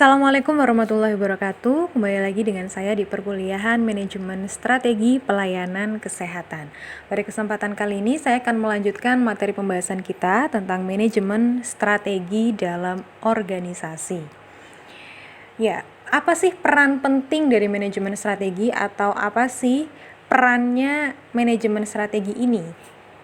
Assalamualaikum warahmatullahi wabarakatuh. Kembali lagi dengan saya di perkuliahan Manajemen Strategi Pelayanan Kesehatan. Pada kesempatan kali ini saya akan melanjutkan materi pembahasan kita tentang manajemen strategi dalam organisasi. Ya, apa sih peran penting dari manajemen strategi atau apa sih perannya manajemen strategi ini?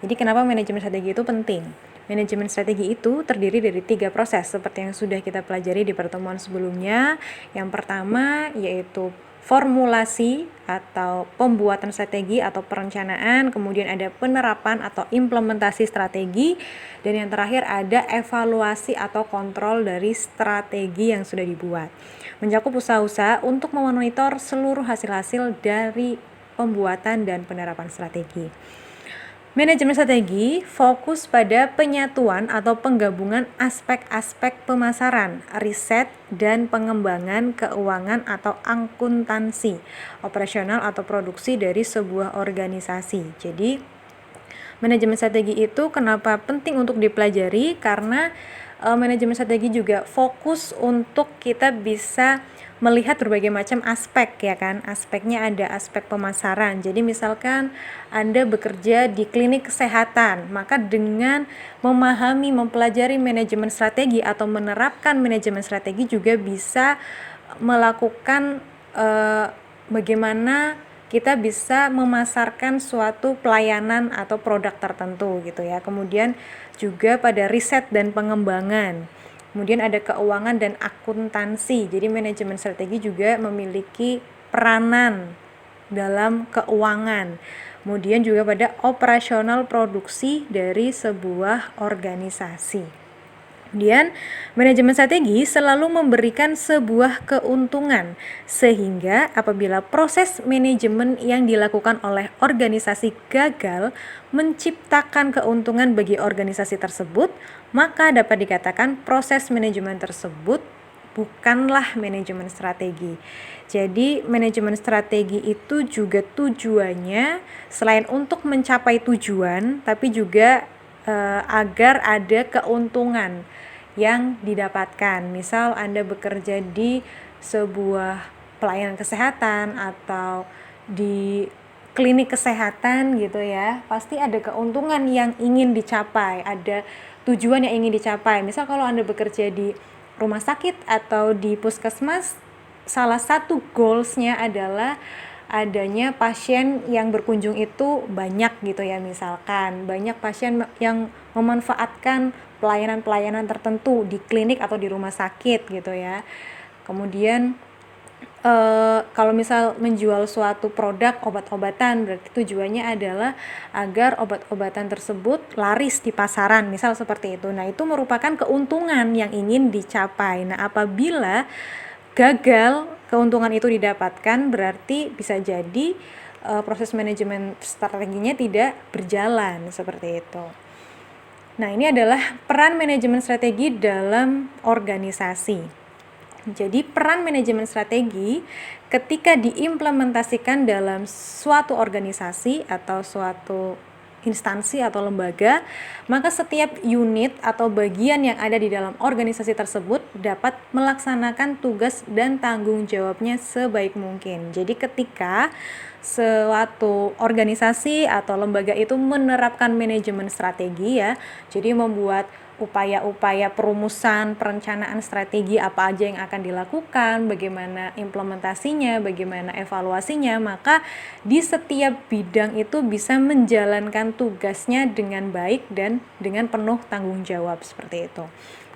Jadi kenapa manajemen strategi itu penting? Manajemen strategi itu terdiri dari 3 proses seperti yang sudah kita pelajari di pertemuan sebelumnya. Yang pertama yaitu formulasi atau pembuatan strategi atau perencanaan, kemudian ada penerapan atau implementasi strategi, dan yang terakhir ada evaluasi atau kontrol dari strategi yang sudah dibuat. Mencakup usaha-usaha untuk memonitor seluruh hasil-hasil dari pembuatan dan penerapan strategi. Manajemen strategi fokus pada penyatuan atau penggabungan aspek-aspek pemasaran, riset, dan pengembangan keuangan atau akuntansi, operasional atau produksi dari sebuah organisasi. Jadi, manajemen strategi itu kenapa penting untuk dipelajari? Karena manajemen strategi juga fokus untuk kita bisa melihat berbagai macam aspek, ya kan. Aspeknya ada aspek pemasaran. Jadi misalkan Anda bekerja di klinik kesehatan, maka dengan memahami, mempelajari manajemen strategi atau menerapkan manajemen strategi juga bisa melakukan bagaimana kita bisa memasarkan suatu pelayanan atau produk tertentu gitu ya. Kemudian juga pada riset dan pengembangan. Kemudian ada keuangan dan akuntansi. Jadi manajemen strategi juga memiliki peranan dalam keuangan. Kemudian juga pada operasional produksi dari sebuah organisasi. Kemudian, manajemen strategi selalu memberikan sebuah keuntungan, sehingga apabila proses manajemen yang dilakukan oleh organisasi gagal menciptakan keuntungan bagi organisasi tersebut, maka dapat dikatakan proses manajemen tersebut bukanlah manajemen strategi. Jadi, manajemen strategi itu juga tujuannya selain untuk mencapai tujuan, tapi juga agar ada keuntungan yang didapatkan. Misal Anda bekerja di sebuah pelayanan kesehatan atau di klinik kesehatan gitu ya, pasti ada keuntungan yang ingin dicapai, ada tujuan yang ingin dicapai. Misal kalau Anda bekerja di rumah sakit atau di puskesmas, salah satu goals-nya adalah adanya pasien yang berkunjung itu banyak gitu ya, misalkan banyak pasien yang memanfaatkan pelayanan-pelayanan tertentu di klinik atau di rumah sakit gitu ya. Kemudian kalau misal menjual suatu produk obat-obatan, berarti tujuannya adalah agar obat-obatan tersebut laris di pasaran, misal seperti itu. Nah, itu merupakan keuntungan yang ingin dicapai. Nah, apabila gagal keuntungan itu didapatkan, berarti bisa jadi proses manajemen strateginya tidak berjalan seperti itu. Nah, ini adalah peran manajemen strategi dalam organisasi. Jadi peran manajemen strategi ketika diimplementasikan dalam suatu organisasi atau suatu instansi atau lembaga, maka setiap unit atau bagian yang ada di dalam organisasi tersebut dapat melaksanakan tugas dan tanggung jawabnya sebaik mungkin. Jadi ketika suatu organisasi atau lembaga itu menerapkan manajemen strategi ya, jadi membuat upaya-upaya perumusan, perencanaan strategi apa aja yang akan dilakukan, bagaimana implementasinya, bagaimana evaluasinya, maka di setiap bidang itu bisa menjalankan tugasnya dengan baik dan dengan penuh tanggung jawab seperti itu.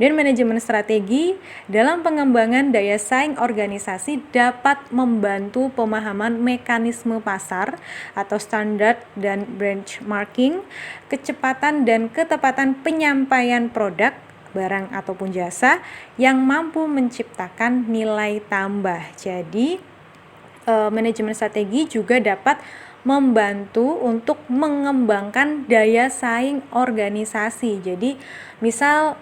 Dan manajemen strategi dalam pengembangan daya saing organisasi dapat membantu pemahaman mekanisme pasar atau standar dan benchmarking, kecepatan dan ketepatan penyampaian produk, barang ataupun jasa yang mampu menciptakan nilai tambah. Jadi, manajemen strategi juga dapat membantu untuk mengembangkan daya saing organisasi. Jadi, misal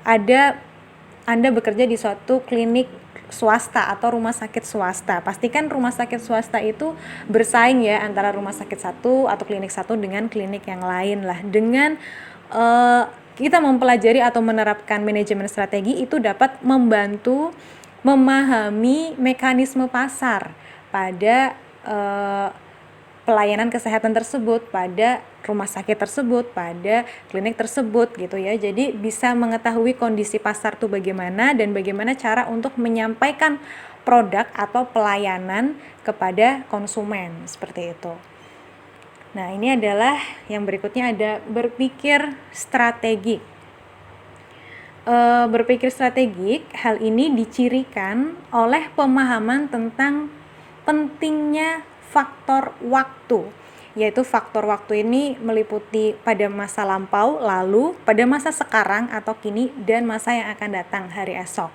Anda bekerja di suatu klinik swasta atau rumah sakit swasta. Pastikan rumah sakit swasta itu bersaing ya antara rumah sakit satu atau klinik satu dengan klinik yang lain lah. Dengan kita mempelajari atau menerapkan manajemen strategi itu dapat membantu memahami mekanisme pasar pada pelayanan kesehatan tersebut, pada rumah sakit tersebut, pada klinik tersebut gitu ya. Jadi bisa mengetahui kondisi pasar tuh bagaimana dan bagaimana cara untuk menyampaikan produk atau pelayanan kepada konsumen, seperti itu. Nah, ini adalah yang berikutnya, ada berpikir strategi. Berpikir strategik, hal ini dicirikan oleh pemahaman tentang pentingnya faktor waktu, yaitu faktor waktu ini meliputi pada masa lampau, lalu, pada masa sekarang atau kini, dan masa yang akan datang, hari esok.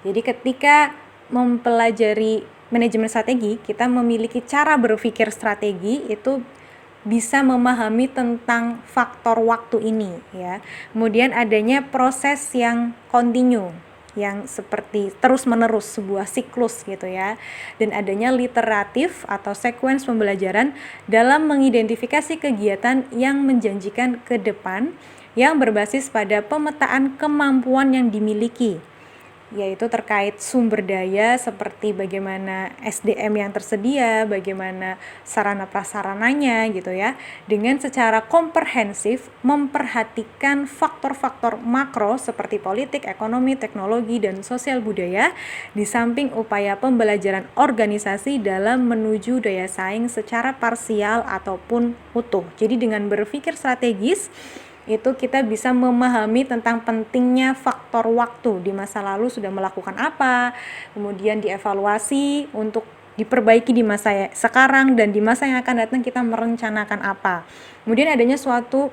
Jadi ketika mempelajari manajemen strategi, kita memiliki cara berpikir strategi itu bisa memahami tentang faktor waktu ini ya. Kemudian adanya proses yang kontinu, yang seperti terus-menerus, sebuah siklus gitu ya. Dan adanya literatif atau sequence pembelajaran dalam mengidentifikasi kegiatan yang menjanjikan ke depan yang berbasis pada pemetaan kemampuan yang dimiliki, yaitu terkait sumber daya seperti bagaimana SDM yang tersedia, bagaimana sarana prasarananya gitu ya, dengan secara komprehensif memperhatikan faktor-faktor makro seperti politik, ekonomi, teknologi, dan sosial budaya, di samping upaya pembelajaran organisasi dalam menuju daya saing secara parsial ataupun utuh. Jadi dengan berpikir strategis itu kita bisa memahami tentang pentingnya faktor waktu, di masa lalu sudah melakukan apa, kemudian dievaluasi untuk diperbaiki di masa sekarang, dan di masa yang akan datang kita merencanakan apa. Kemudian adanya suatu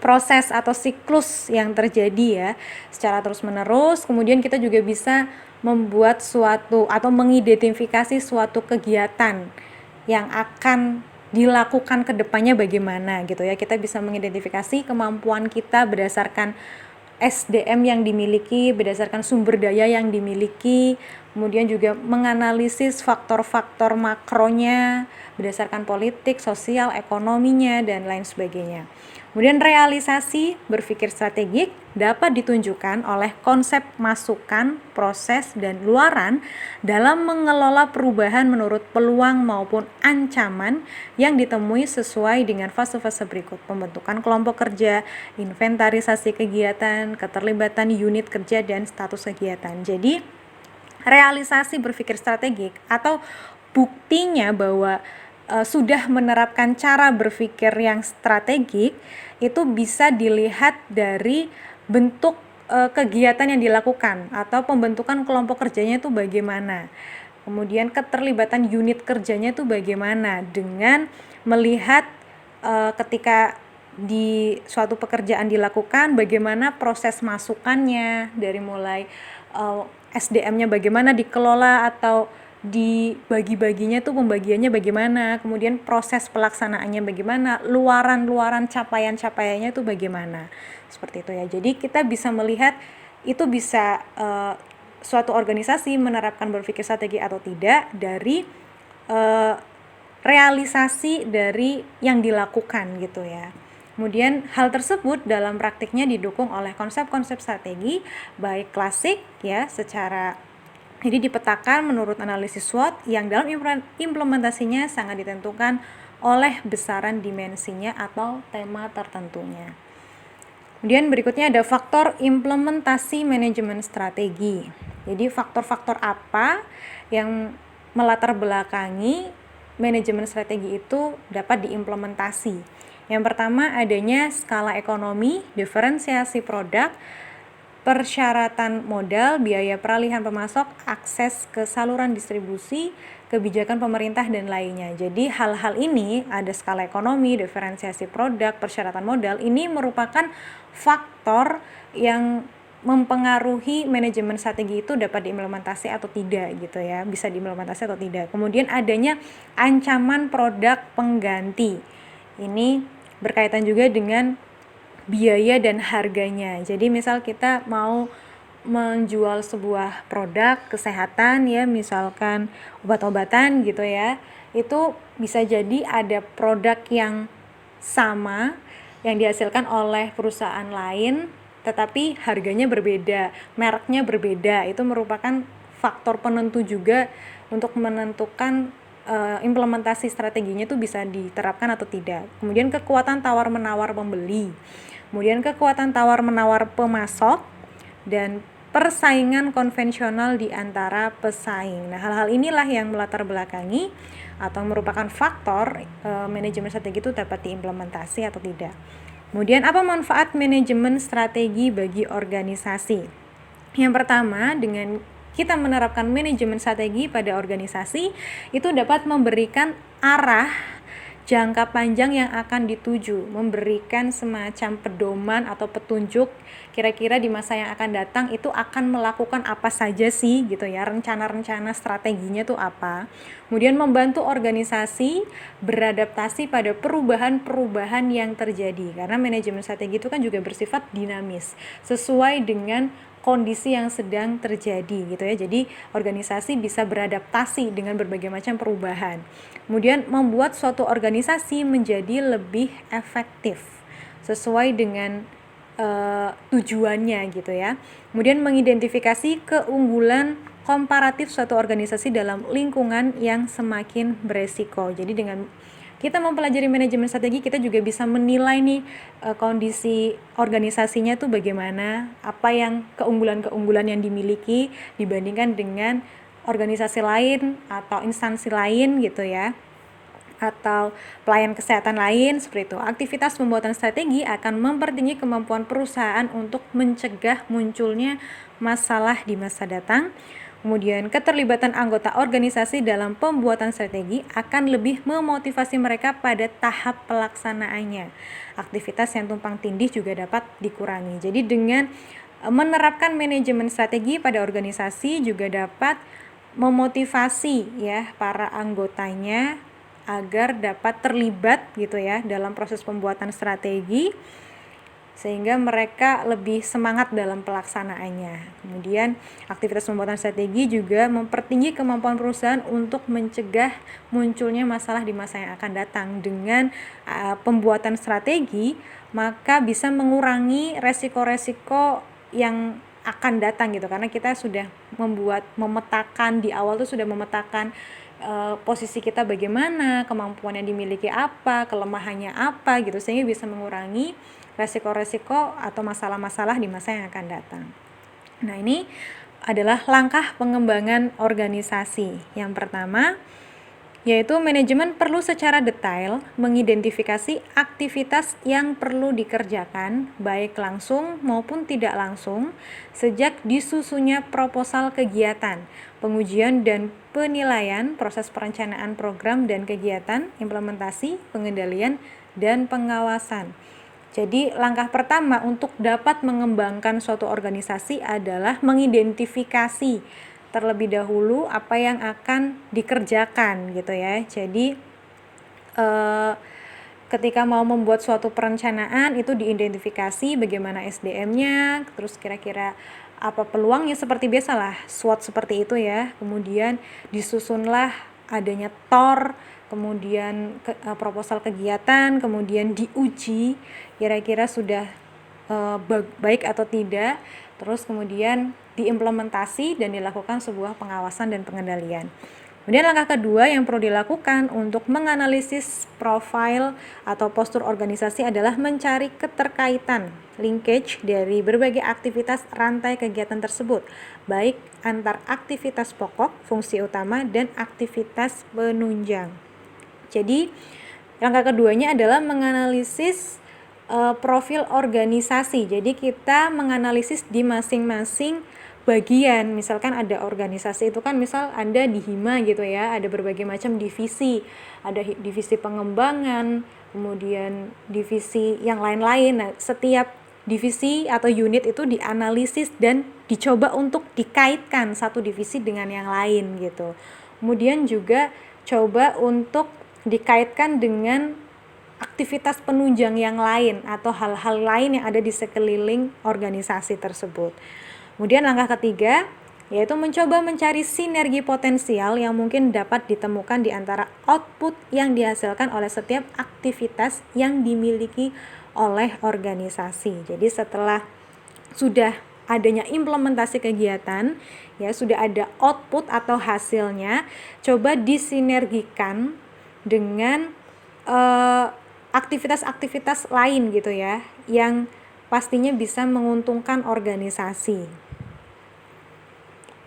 proses atau siklus yang terjadi ya secara terus-menerus. Kemudian kita juga bisa membuat suatu atau mengidentifikasi suatu kegiatan yang akan dilakukan ke depannya bagaimana gitu ya. Kita bisa mengidentifikasi kemampuan kita berdasarkan SDM yang dimiliki, berdasarkan sumber daya yang dimiliki, kemudian juga menganalisis faktor-faktor makronya berdasarkan politik, sosial, ekonominya, dan lain sebagainya. Kemudian realisasi berpikir strategik dapat ditunjukkan oleh konsep masukan, proses, dan luaran dalam mengelola perubahan menurut peluang maupun ancaman yang ditemui sesuai dengan fase-fase berikut: pembentukan kelompok kerja, inventarisasi kegiatan, keterlibatan unit kerja, dan status kegiatan. Jadi realisasi berpikir strategik atau buktinya bahwa sudah menerapkan cara berpikir yang strategik itu bisa dilihat dari bentuk kegiatan yang dilakukan atau pembentukan kelompok kerjanya itu bagaimana, kemudian keterlibatan unit kerjanya itu bagaimana, dengan melihat ketika di suatu pekerjaan dilakukan bagaimana proses masukannya, dari mulai SDM-nya bagaimana dikelola atau dibagi-baginya tuh, pembagiannya bagaimana, kemudian proses pelaksanaannya bagaimana, luaran-luaran capaian-capaiannya tuh bagaimana, seperti itu ya. Jadi kita bisa melihat itu bisa suatu organisasi menerapkan berpikir strategi atau tidak dari realisasi dari yang dilakukan gitu ya. Kemudian hal tersebut dalam praktiknya didukung oleh konsep-konsep strategi baik klasik ya, secara jadi dipetakan menurut analisis SWOT yang dalam implementasinya sangat ditentukan oleh besaran dimensinya atau tema tertentunya. Kemudian berikutnya ada faktor implementasi manajemen strategi. Jadi faktor-faktor apa yang melatar belakangi manajemen strategi itu dapat diimplementasi. Yang pertama adanya skala ekonomi, diferensiasi produk, persyaratan modal, biaya peralihan pemasok, akses ke saluran distribusi, kebijakan pemerintah, dan lainnya. Jadi hal-hal ini, ada skala ekonomi, diferensiasi produk, persyaratan modal, ini merupakan faktor yang mempengaruhi manajemen strategi itu dapat diimplementasi atau tidak gitu ya, bisa diimplementasi atau tidak. Kemudian adanya ancaman produk pengganti. Ini berkaitan juga dengan biaya dan harganya. Jadi misal kita mau menjual sebuah produk kesehatan ya, misalkan obat-obatan gitu ya, itu bisa jadi ada produk yang sama yang dihasilkan oleh perusahaan lain tetapi harganya berbeda, mereknya berbeda. Itu merupakan faktor penentu juga untuk menentukan implementasi strateginya itu bisa diterapkan atau tidak. Kemudian kekuatan tawar-menawar pembeli, kemudian kekuatan tawar-menawar pemasok, dan persaingan konvensional di antara pesaing. Nah, hal-hal inilah yang melatar belakangi atau merupakan faktor manajemen strategi itu dapat diimplementasi atau tidak. Kemudian apa manfaat manajemen strategi bagi organisasi? Yang pertama, dengan kita menerapkan manajemen strategi pada organisasi, itu dapat memberikan arah jangka panjang yang akan dituju, memberikan semacam pedoman atau petunjuk kira-kira di masa yang akan datang itu akan melakukan apa saja sih gitu ya, rencana-rencana strateginya tuh apa. Kemudian membantu organisasi beradaptasi pada perubahan-perubahan yang terjadi, karena manajemen strategi itu kan juga bersifat dinamis sesuai dengan kondisi yang sedang terjadi gitu ya. Jadi organisasi bisa beradaptasi dengan berbagai macam perubahan. Kemudian membuat suatu organisasi menjadi lebih efektif sesuai dengan tujuannya gitu ya. Kemudian mengidentifikasi keunggulan komparatif suatu organisasi dalam lingkungan yang semakin beresiko. Jadi dengan kita mempelajari manajemen strategi, kita juga bisa menilai nih kondisi organisasinya tuh bagaimana, apa yang keunggulan-keunggulan yang dimiliki dibandingkan dengan organisasi lain atau instansi lain gitu ya, atau pelayan kesehatan lain seperti itu. Aktivitas pembuatan strategi akan mempertinggi kemampuan perusahaan untuk mencegah munculnya masalah di masa datang. Kemudian keterlibatan anggota organisasi dalam pembuatan strategi akan lebih memotivasi mereka pada tahap pelaksanaannya. Aktivitas yang tumpang tindih juga dapat dikurangi. Jadi dengan menerapkan manajemen strategi pada organisasi juga dapat memotivasi ya para anggotanya agar dapat terlibat gitu ya dalam proses pembuatan strategi, sehingga mereka lebih semangat dalam pelaksanaannya. Kemudian aktivitas pembuatan strategi juga mempertinggi kemampuan perusahaan untuk mencegah munculnya masalah di masa yang akan datang. Dengan pembuatan strategi, maka bisa mengurangi resiko-resiko yang akan datang gitu, karena kita sudah memetakan di awal tuh sudah memetakan posisi kita bagaimana, kemampuan yang dimiliki apa, kelemahannya apa gitu, sehingga bisa mengurangi resiko-resiko atau masalah-masalah di masa yang akan datang. Nah, ini adalah langkah pengembangan organisasi. Yang pertama, yaitu manajemen perlu secara detail mengidentifikasi aktivitas yang perlu dikerjakan, baik langsung maupun tidak langsung, sejak disusunnya proposal kegiatan, pengujian dan penilaian, proses perencanaan program dan kegiatan, implementasi, pengendalian, dan pengawasan. Jadi langkah pertama untuk dapat mengembangkan suatu organisasi adalah mengidentifikasi terlebih dahulu apa yang akan dikerjakan gitu ya. Jadi ketika mau membuat suatu perencanaan itu diidentifikasi bagaimana SDM-nya, terus kira-kira apa peluangnya, seperti biasalah SWOT seperti itu ya. Kemudian disusunlah adanya TOR, kemudian proposal kegiatan, kemudian diuji kira-kira sudah baik atau tidak, terus kemudian diimplementasi dan dilakukan sebuah pengawasan dan pengendalian. Kemudian langkah kedua yang perlu dilakukan untuk menganalisis profil atau postur organisasi adalah mencari keterkaitan, linkage dari berbagai aktivitas rantai kegiatan tersebut, baik antar aktivitas pokok, fungsi utama, dan aktivitas penunjang. Jadi langkah keduanya adalah menganalisis profil organisasi. Jadi kita menganalisis di masing-masing bagian. Misalkan ada organisasi itu kan, misal Anda di Hima gitu ya, ada berbagai macam divisi. Ada divisi pengembangan, kemudian divisi yang lain-lain. Nah, setiap divisi atau unit itu dianalisis dan dicoba untuk dikaitkan satu divisi dengan yang lain gitu. Kemudian juga coba untuk dikaitkan dengan aktivitas penunjang yang lain atau hal-hal lain yang ada di sekeliling organisasi tersebut. Kemudian langkah ketiga yaitu mencoba mencari sinergi potensial yang mungkin dapat ditemukan di antara output yang dihasilkan oleh setiap aktivitas yang dimiliki oleh organisasi. Jadi setelah sudah adanya implementasi kegiatan, ya sudah ada output atau hasilnya, coba disinergikan dengan aktivitas-aktivitas lain gitu ya, yang pastinya bisa menguntungkan organisasi.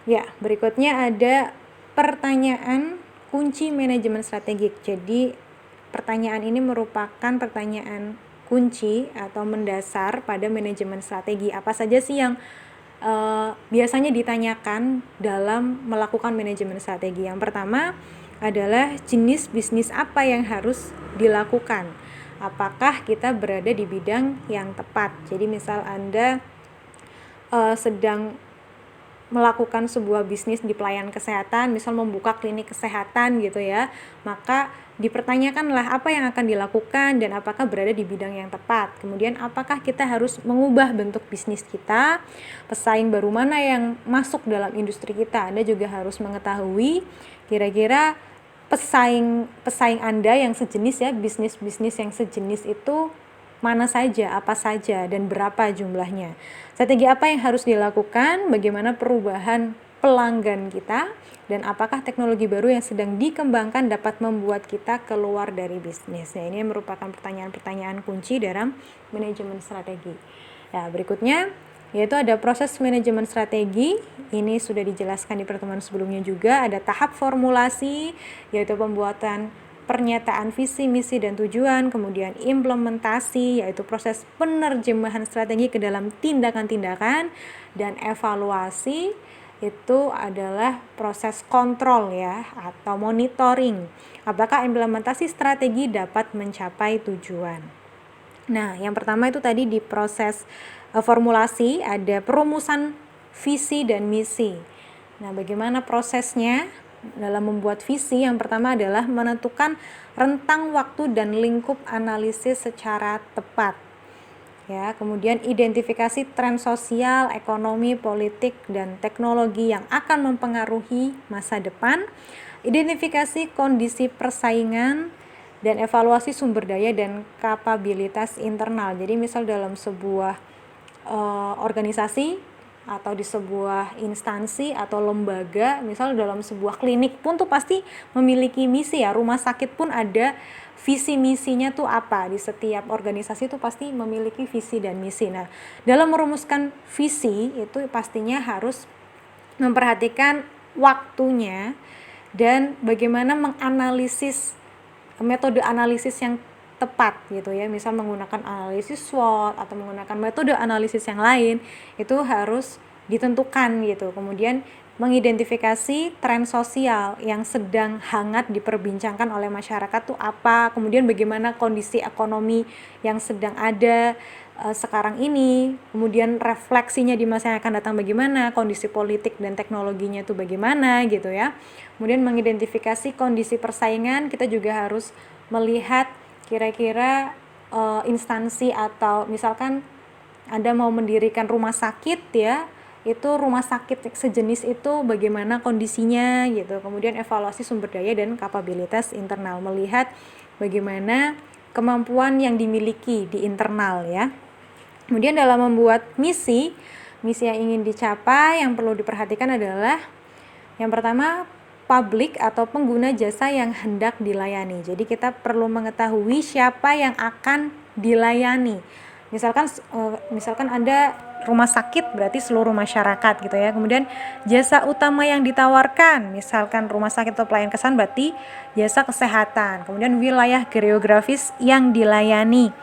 Ya, berikutnya ada pertanyaan kunci manajemen strategik. Jadi pertanyaan ini merupakan pertanyaan kunci atau mendasar pada manajemen strategi. Apa saja sih yang biasanya ditanyakan dalam melakukan manajemen strategi? Yang pertama adalah jenis bisnis apa yang harus dilakukan. Apakah kita berada di bidang yang tepat? Jadi misal Anda sedang melakukan sebuah bisnis di pelayanan kesehatan, misal membuka klinik kesehatan gitu ya, maka dipertanyakanlah apa yang akan dilakukan dan apakah berada di bidang yang tepat. Kemudian apakah kita harus mengubah bentuk bisnis kita, pesaing baru mana yang masuk dalam industri kita. Anda juga harus mengetahui kira-kira pesaing Anda yang sejenis ya, bisnis-bisnis yang sejenis itu mana saja, apa saja, dan berapa jumlahnya. Strategi apa yang harus dilakukan, bagaimana perubahan pelanggan kita, dan apakah teknologi baru yang sedang dikembangkan dapat membuat kita keluar dari bisnis. Nah, ini merupakan pertanyaan-pertanyaan kunci dalam manajemen strategi. Nah, berikutnya yaitu ada proses manajemen strategi. Ini sudah dijelaskan di pertemuan sebelumnya juga. Ada tahap formulasi, yaitu pembuatan pernyataan visi, misi, dan tujuan, kemudian implementasi, yaitu proses penerjemahan strategi ke dalam tindakan-tindakan, dan evaluasi, itu adalah proses kontrol ya, atau monitoring. Apakah implementasi strategi dapat mencapai tujuan? Nah, yang pertama itu tadi di proses formulasi, ada perumusan visi dan misi. Nah, bagaimana prosesnya? Dalam membuat visi, yang pertama adalah menentukan rentang waktu dan lingkup analisis secara tepat. Ya, kemudian identifikasi tren sosial, ekonomi, politik, dan teknologi yang akan mempengaruhi masa depan. Identifikasi kondisi persaingan dan evaluasi sumber daya dan kapabilitas internal. Jadi misal dalam sebuah organisasi atau di sebuah instansi atau lembaga, misal dalam sebuah klinik pun tuh pasti memiliki misi ya, rumah sakit pun ada visi misinya tuh apa, di setiap organisasi tuh pasti memiliki visi dan misi. Nah, dalam merumuskan visi itu pastinya harus memperhatikan waktunya dan bagaimana menganalisis, metode analisis yang tepat gitu ya, misal menggunakan analisis SWOT atau menggunakan metode analisis yang lain, itu harus ditentukan gitu. Kemudian mengidentifikasi tren sosial yang sedang hangat diperbincangkan oleh masyarakat tuh apa, kemudian bagaimana kondisi ekonomi yang sedang ada sekarang ini, kemudian refleksinya di masa yang akan datang bagaimana, kondisi politik dan teknologinya itu bagaimana gitu ya. Kemudian mengidentifikasi kondisi persaingan, kita juga harus melihat kira-kira instansi atau misalkan Anda mau mendirikan rumah sakit ya, itu rumah sakit sejenis itu bagaimana kondisinya gitu. Kemudian evaluasi sumber daya dan kapabilitas internal, melihat bagaimana kemampuan yang dimiliki di internal ya. Kemudian dalam membuat misi yang ingin dicapai, yang perlu diperhatikan adalah yang pertama, publik atau pengguna jasa yang hendak dilayani. Jadi kita perlu mengetahui siapa yang akan dilayani. Misalkan Anda rumah sakit, berarti seluruh masyarakat gitu ya. Kemudian jasa utama yang ditawarkan, misalkan rumah sakit atau pelayanan kesehatan, berarti jasa kesehatan. Kemudian wilayah geografis yang dilayani.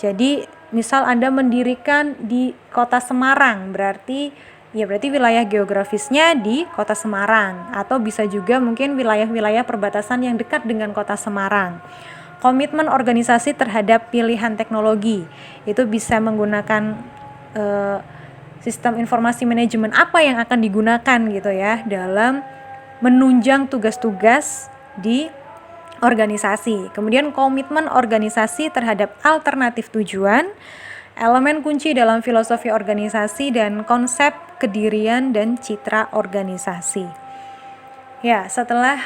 Jadi misal Anda mendirikan di kota Semarang, berarti wilayah geografisnya di kota Semarang, atau bisa juga mungkin wilayah-wilayah perbatasan yang dekat dengan kota Semarang. Komitmen organisasi terhadap pilihan teknologi, itu bisa menggunakan sistem informasi manajemen apa yang akan digunakan gitu ya dalam menunjang tugas-tugas di organisasi. Kemudian komitmen organisasi terhadap alternatif tujuan, elemen kunci dalam filosofi organisasi, dan konsep kedirian dan citra organisasi. Ya, setelah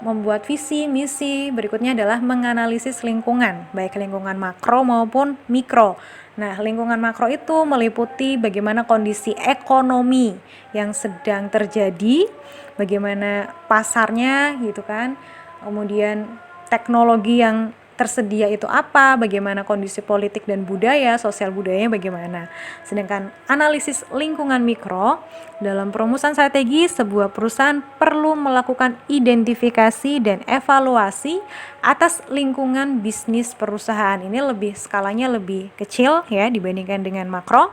membuat visi, misi, berikutnya adalah menganalisis lingkungan, baik lingkungan makro maupun mikro. Nah, lingkungan makro itu meliputi bagaimana kondisi ekonomi yang sedang terjadi, bagaimana pasarnya gitu kan, kemudian teknologi yang tersedia itu apa, bagaimana kondisi politik dan budaya, sosial budayanya bagaimana. Sedangkan analisis lingkungan mikro, dalam perumusan strategi, sebuah perusahaan perlu melakukan identifikasi dan evaluasi atas lingkungan bisnis perusahaan. Ini skalanya lebih kecil ya dibandingkan dengan makro.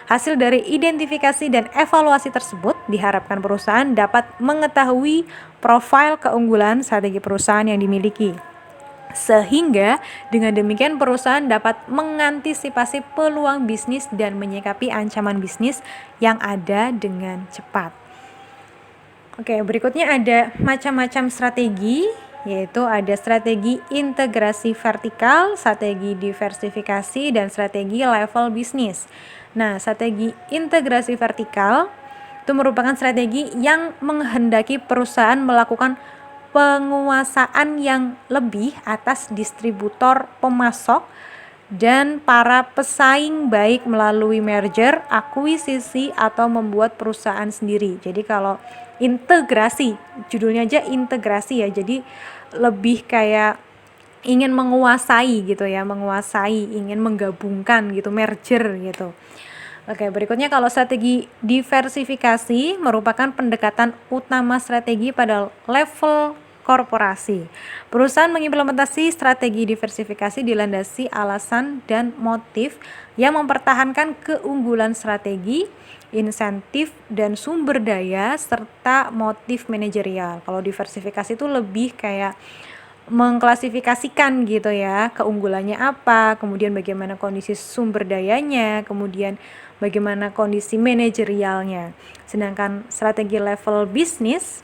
Hasil dari identifikasi dan evaluasi tersebut diharapkan perusahaan dapat mengetahui profil keunggulan strategi perusahaan yang dimiliki. Sehingga dengan demikian perusahaan dapat mengantisipasi peluang bisnis dan menyikapi ancaman bisnis yang ada dengan cepat. Oke, berikutnya ada macam-macam strategi, yaitu ada strategi integrasi vertikal, strategi diversifikasi, dan strategi level bisnis. Nah, strategi integrasi vertikal itu merupakan strategi yang menghendaki perusahaan melakukan penguasaan yang lebih atas distributor, pemasok, dan para pesaing baik melalui merger, akuisisi, atau membuat perusahaan sendiri. Jadi kalau integrasi, judulnya aja integrasi ya, jadi lebih kayak ingin menguasai gitu ya, ingin menggabungkan gitu, merger gitu. Oke, berikutnya kalau strategi diversifikasi merupakan pendekatan utama strategi pada level korporasi. Perusahaan mengimplementasi strategi diversifikasi dilandasi alasan dan motif yang mempertahankan keunggulan strategi, insentif, dan sumber daya, serta motif manajerial. Kalau diversifikasi itu lebih kayak mengklasifikasikan gitu ya, keunggulannya apa, kemudian bagaimana kondisi sumber dayanya, kemudian bagaimana kondisi manajerialnya. Sedangkan strategi level bisnis,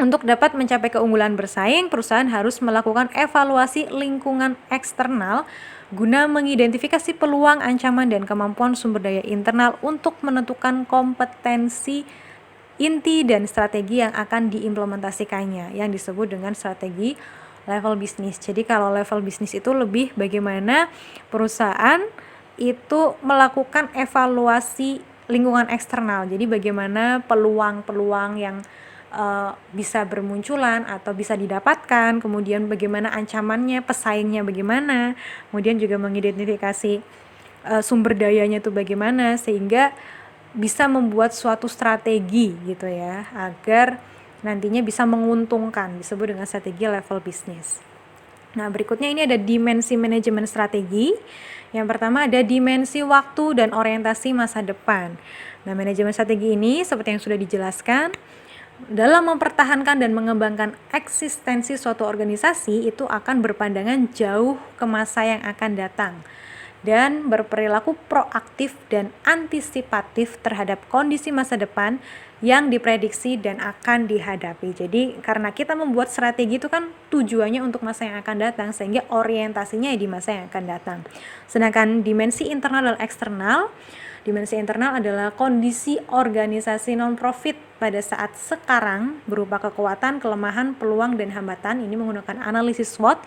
untuk dapat mencapai keunggulan bersaing, perusahaan harus melakukan evaluasi lingkungan eksternal guna mengidentifikasi peluang, ancaman, dan kemampuan sumber daya internal untuk menentukan kompetensi inti dan strategi yang akan diimplementasikannya, yang disebut dengan strategi level bisnis. Jadi kalau level bisnis itu lebih bagaimana perusahaan itu melakukan evaluasi lingkungan eksternal. Jadi bagaimana peluang-peluang yang bisa bermunculan atau bisa didapatkan, kemudian bagaimana ancamannya, pesaingnya bagaimana, kemudian juga mengidentifikasi sumber dayanya itu bagaimana, sehingga bisa membuat suatu strategi gitu ya, agar nantinya bisa menguntungkan, disebut dengan strategi level bisnis. Nah, berikutnya ini ada dimensi manajemen strategi. Yang pertama ada dimensi waktu dan orientasi masa depan. Nah, manajemen strategi ini seperti yang sudah dijelaskan, dalam mempertahankan dan mengembangkan eksistensi suatu organisasi itu akan berpandangan jauh ke masa yang akan datang dan berperilaku proaktif dan antisipatif terhadap kondisi masa depan yang diprediksi dan akan dihadapi. Jadi karena kita membuat strategi itu kan tujuannya untuk masa yang akan datang, sehingga orientasinya di masa yang akan datang. Sedangkan dimensi internal dan eksternal, dimensi internal adalah kondisi organisasi non-profit pada saat sekarang berupa kekuatan, kelemahan, peluang, dan hambatan. Ini menggunakan analisis SWOT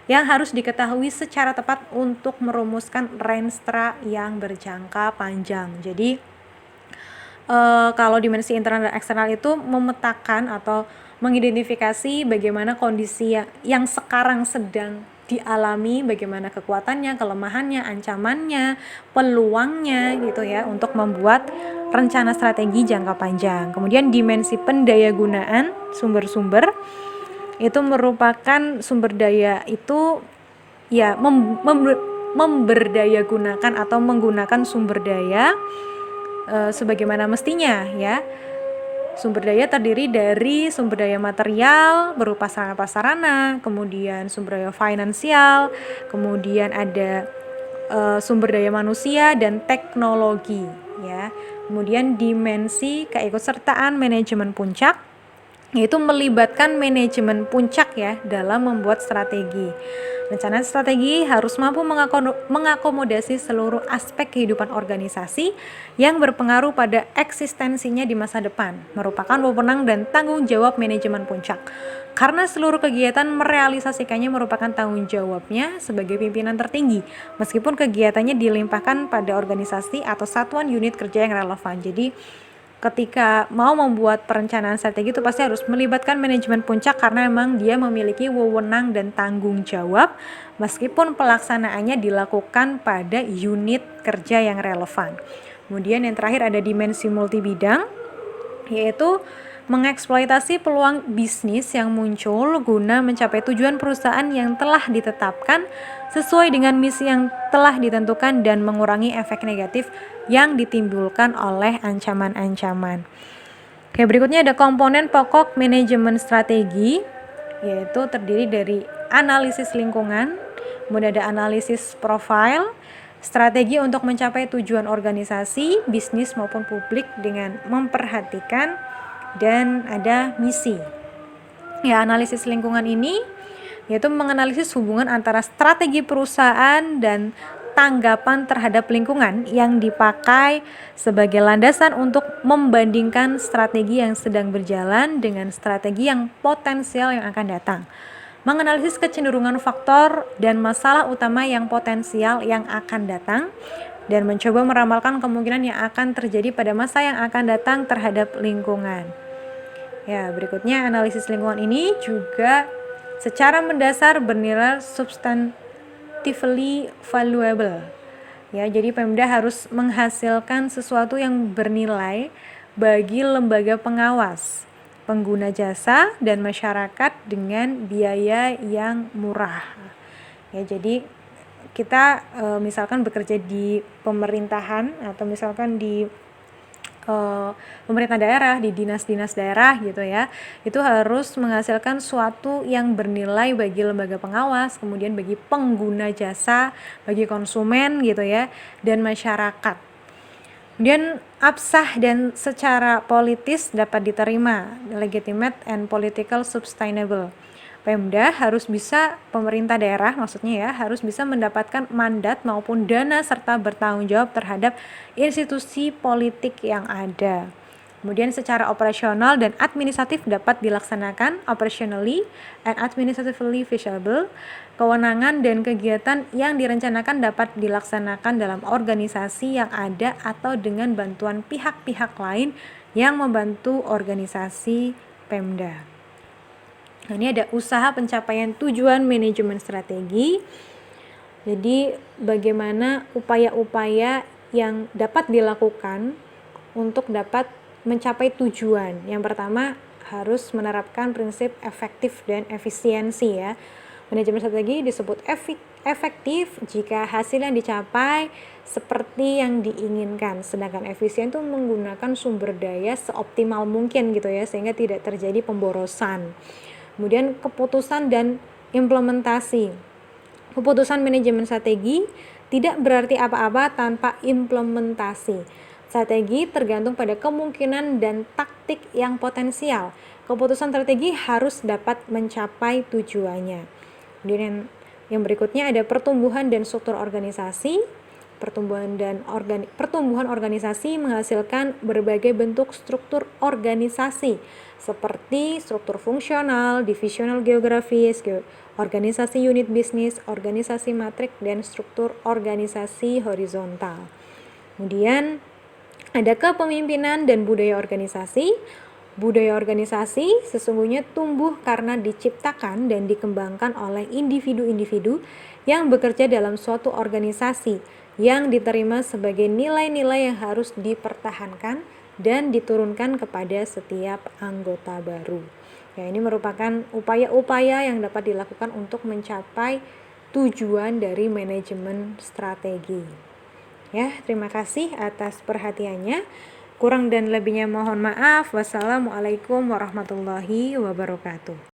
yang harus diketahui secara tepat untuk merumuskan renstra yang berjangka panjang. Jadi kalau dimensi internal dan eksternal itu memetakan atau mengidentifikasi bagaimana kondisi yang sekarang sedang dialami, bagaimana kekuatannya, kelemahannya, ancamannya, peluangnya gitu ya, untuk membuat rencana strategi jangka panjang. Kemudian dimensi pendayagunaan sumber-sumber itu merupakan sumber daya itu ya memberdayagunakan atau menggunakan sumber daya sebagaimana mestinya ya. Sumber daya terdiri dari sumber daya material berupa sarana prasarana, kemudian sumber daya finansial, kemudian ada sumber daya manusia dan teknologi ya. Kemudian dimensi keikutsertaan manajemen puncak yaitu melibatkan manajemen puncak ya dalam membuat strategi. Rencana strategi harus mampu mengakomodasi seluruh aspek kehidupan organisasi yang berpengaruh pada eksistensinya di masa depan, merupakan wewenang dan tanggung jawab manajemen puncak. Karena seluruh kegiatan merealisasikannya merupakan tanggung jawabnya sebagai pimpinan tertinggi, meskipun kegiatannya dilimpahkan pada organisasi atau satuan unit kerja yang relevan. Jadi ketika mau membuat perencanaan strategi itu pasti harus melibatkan manajemen puncak karena memang dia memiliki wewenang dan tanggung jawab meskipun pelaksanaannya dilakukan pada unit kerja yang relevan. Kemudian yang terakhir ada dimensi multibidang, yaitu mengeksploitasi peluang bisnis yang muncul guna mencapai tujuan perusahaan yang telah ditetapkan sesuai dengan misi yang telah ditentukan dan mengurangi efek negatif yang ditimbulkan oleh ancaman-ancaman. Oke, berikutnya ada komponen pokok manajemen strategi, yaitu terdiri dari analisis lingkungan, kemudian ada analisis profil, strategi untuk mencapai tujuan organisasi, bisnis maupun publik dengan memperhatikan, dan ada misi. Ya, analisis lingkungan ini yaitu menganalisis hubungan antara strategi perusahaan dan tanggapan terhadap lingkungan yang dipakai sebagai landasan untuk membandingkan strategi yang sedang berjalan dengan strategi yang potensial yang akan datang. Menganalisis kecenderungan faktor dan masalah utama yang potensial yang akan datang dan mencoba meramalkan kemungkinan yang akan terjadi pada masa yang akan datang terhadap lingkungan. Ya, berikutnya analisis lingkungan ini juga secara mendasar bernilai substantively valuable. Ya, jadi Pemda harus menghasilkan sesuatu yang bernilai bagi lembaga pengawas, pengguna jasa, dan masyarakat dengan biaya yang murah. Ya, jadi kita misalkan bekerja di pemerintahan atau misalkan di pemerintah daerah, di dinas-dinas daerah gitu ya, itu harus menghasilkan suatu yang bernilai bagi lembaga pengawas, kemudian bagi pengguna jasa, bagi konsumen gitu ya, dan masyarakat. Kemudian absah dan secara politis dapat diterima, legitimate and political sustainable. Pemda harus bisa, pemerintah daerah maksudnya ya, harus bisa mendapatkan mandat maupun dana serta bertanggung jawab terhadap institusi politik yang ada. Kemudian secara operasional dan administratif dapat dilaksanakan operationally and administratively feasible. Kewenangan dan kegiatan yang direncanakan dapat dilaksanakan dalam organisasi yang ada atau dengan bantuan pihak-pihak lain yang membantu organisasi Pemda. Nah, ini ada usaha pencapaian tujuan manajemen strategi. Jadi bagaimana upaya-upaya yang dapat dilakukan untuk dapat mencapai tujuan. Yang pertama harus menerapkan prinsip efektif dan efisiensi ya. Manajemen strategi disebut efektif jika hasil yang dicapai seperti yang diinginkan, sedangkan efisien itu menggunakan sumber daya seoptimal mungkin gitu ya, sehingga tidak terjadi pemborosan. Kemudian keputusan dan implementasi. Keputusan manajemen strategi tidak berarti apa-apa tanpa implementasi. Strategi tergantung pada kemungkinan dan taktik yang potensial. Keputusan strategi harus dapat mencapai tujuannya. Kemudian yang berikutnya ada pertumbuhan dan struktur organisasi. Pertumbuhan organisasi menghasilkan berbagai bentuk struktur organisasi seperti struktur fungsional, divisional geografis, organisasi unit bisnis, organisasi matrik, dan struktur organisasi horizontal. Kemudian ada kepemimpinan dan budaya organisasi. Budaya organisasi sesungguhnya tumbuh karena diciptakan dan dikembangkan oleh individu-individu yang bekerja dalam suatu organisasi yang diterima sebagai nilai-nilai yang harus dipertahankan dan diturunkan kepada setiap anggota baru. Ya, ini merupakan upaya-upaya yang dapat dilakukan untuk mencapai tujuan dari manajemen strategi. Ya, terima kasih atas perhatiannya. Kurang dan lebihnya mohon maaf. Wassalamualaikum warahmatullahi wabarakatuh.